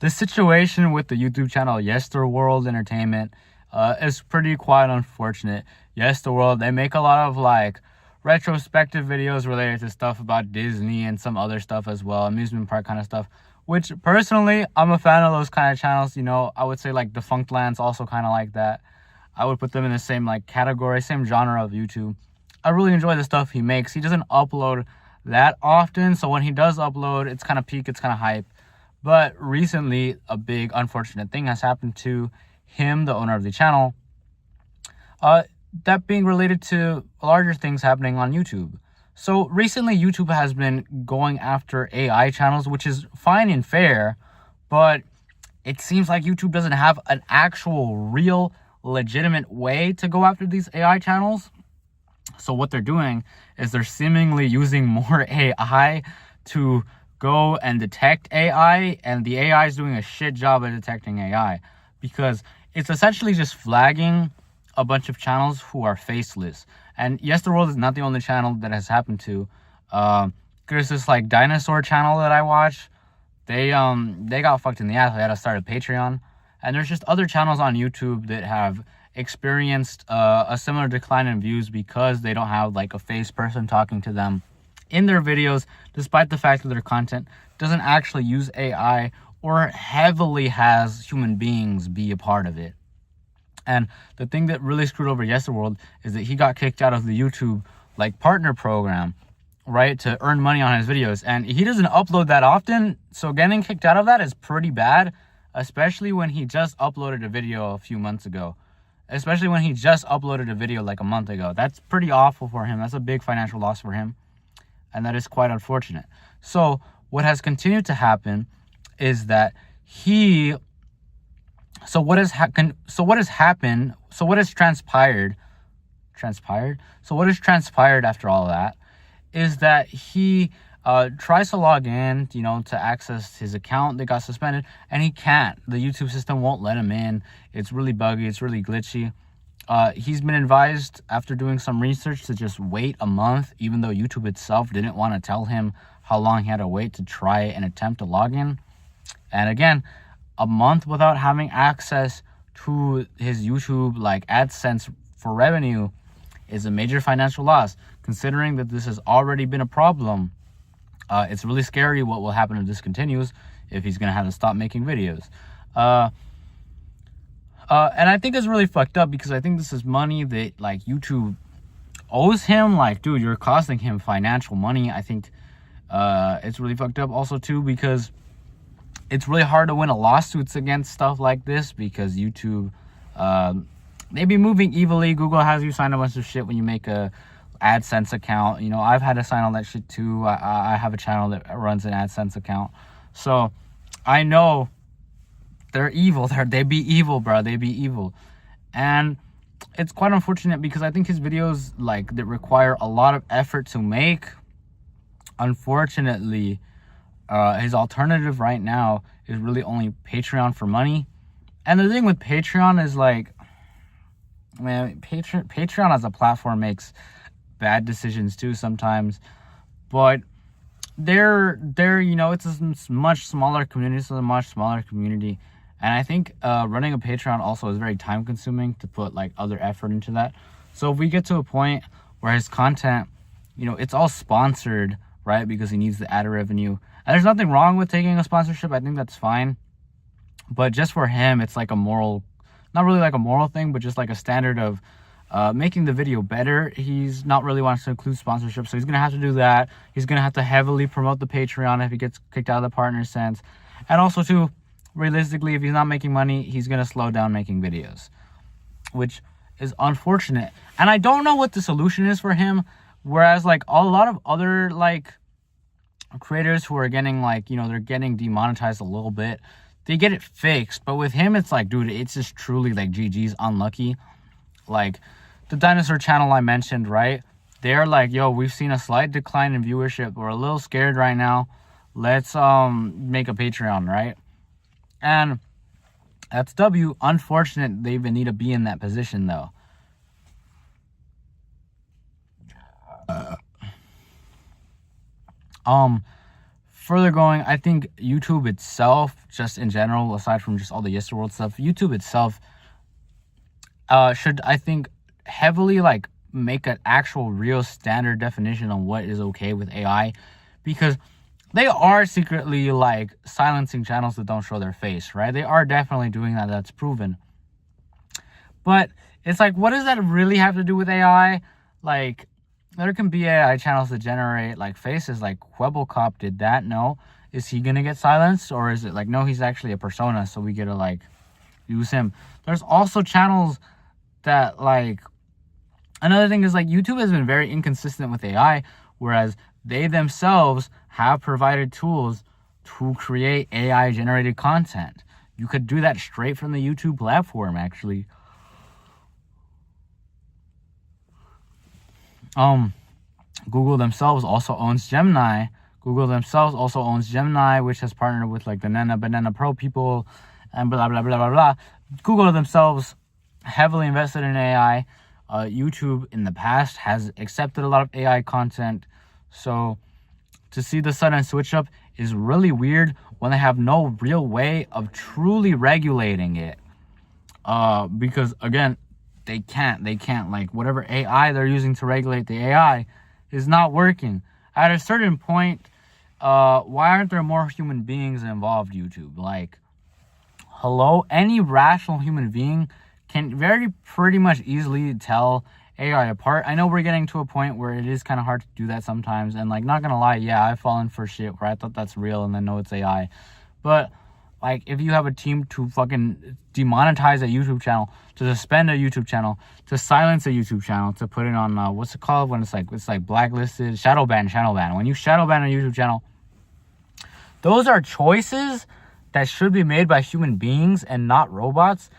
the situation with the YouTube channel Yesterworld Entertainment is pretty quite unfortunate. Yesterworld, they make a lot of like retrospective videos related to stuff about Disney and some other stuff as well, amusement park kind of stuff, which personally I'm a fan of those kind of channels. You know, I would say like Defunct Land's also kind of like that. I would put them in the same like category, same genre of YouTube. I really enjoy the stuff he makes. He doesn't upload that often, so when he does upload, it's kind of peak, it's kind of hype. But recently, a big unfortunate thing has happened to him, the owner of the channel. That being related to larger things happening on YouTube. So recently, YouTube has been going after AI channels, which is fine and fair, but it seems like YouTube doesn't have an actual, real, legitimate way to go after these AI channels. So what they're doing is they're seemingly using more AI to go and detect AI, and the AI is doing a shit job at detecting AI because it's essentially just flagging a bunch of channels who are faceless. And Yesterworld is not the only channel that has happened to. There's this like dinosaur channel that I watch. They got fucked in the ass. They had to start a Patreon. And there's just other channels on YouTube that have experienced a similar decline in views because they don't have like a face person talking to them in their videos, despite the fact that their content doesn't actually use AI or heavily has human beings be a part of it. And the thing that really screwed over Yesterworld is that he got kicked out of the YouTube like partner program, right, to earn money on his videos. And he doesn't upload that often, so getting kicked out of that is pretty bad, especially when he just uploaded a video a few months ago. Especially when he just uploaded a video like a month ago. That's pretty awful for him. That's a big financial loss for him. And that is quite unfortunate. So what has continued to happen is that what has transpired after all of that is that he tries to log in, you know, to access his account that got suspended, and he can't. The YouTube system won't let him in. It's really buggy. It's really glitchy. He's been advised after doing some research to just wait a month, even though YouTube itself didn't want to tell him how long he had to wait to try and attempt to log in. And again, a month without having access to his YouTube like AdSense for revenue is a major financial loss. Considering that this has already been a problem, it's really scary what will happen if this continues, if he's going to have to stop making videos. And I think it's really fucked up because I think this is money that like YouTube owes him. Like, dude, you're costing him financial money. I think it's really fucked up also too because it's really hard to win a lawsuits against stuff like this because YouTube, they be moving evilly. Google has you sign a bunch of shit when you make a AdSense account. You know, I've had to sign all that shit too. I have a channel that runs an AdSense account. So I know they're evil. They be evil, bro. They be evil. And it's quite unfortunate because I think his videos like that require a lot of effort to make, unfortunately, his alternative right now is really only Patreon for money. And the thing with Patreon is like, man, Patreon as a platform makes bad decisions too sometimes, but they're you know, it's a much smaller community. And I think running a Patreon also is very time consuming to put like other effort into that. So if we get to a point where his content, you know, it's all sponsored, right, because he needs the ad revenue, and there's nothing wrong with taking a sponsorship, I think that's fine, but just for him it's like a moral, not really like a moral thing, but just like a standard of making the video better. He's not really wants to include sponsorship, so he's gonna have to do that. He's gonna have to heavily promote the Patreon if he gets kicked out of the partner sense. And also too, realistically, if he's not making money, he's gonna slow down making videos, which is unfortunate. And I don't know what the solution is for him, whereas like a lot of other like creators who are getting like, you know, they're getting demonetized a little bit, they get it fixed. But with him, it's like, dude, it's just truly like GG's unlucky. Like the dinosaur channel I mentioned, right? They're like, yo, we've seen a slight decline in viewership. We're a little scared right now. Let's make a Patreon, right? And that's W. Unfortunate they even need to be in that position though. further going, I think YouTube itself, just in general, aside from just all the Yesterworld stuff, YouTube itself should, I think, heavily like make an actual real standard definition on what is okay with AI, because they are secretly like silencing channels that don't show their face, right? They are definitely doing that. That's proven. But it's like, what does that really have to do with AI? Like, there can be AI channels that generate like faces, like Cop did that. No, is he gonna get silenced, or is it like, no, he's actually a persona, so we get to like use him? There's also channels that like, another thing is like YouTube has been very inconsistent with AI, whereas they themselves have provided tools to create AI generated content. You could do that straight from the YouTube platform, actually. Google themselves also owns Gemini. Which has partnered with like the Banana Pro people and blah, blah, blah, blah, blah. Google themselves heavily invested in AI. YouTube in the past has accepted a lot of AI content. So to see the sudden switch up is really weird when they have no real way of truly regulating it. Because again, they can't like, whatever AI they're using to regulate the AI is not working. At a certain point, why aren't there more human beings involved, YouTube? Like, hello, any rational human being can pretty much easily tell AI apart. I know we're getting to a point where it is kind of hard to do that sometimes, and like, not gonna lie, yeah, I've fallen for shit where I thought that's real and then no, it's AI. But like, if you have a team to fucking demonetize a YouTube channel, to suspend a YouTube channel, to silence a YouTube channel, to put it on what's it called when it's like blacklisted, shadow ban. When you shadow ban a YouTube channel, those are choices that should be made by human beings and not robots.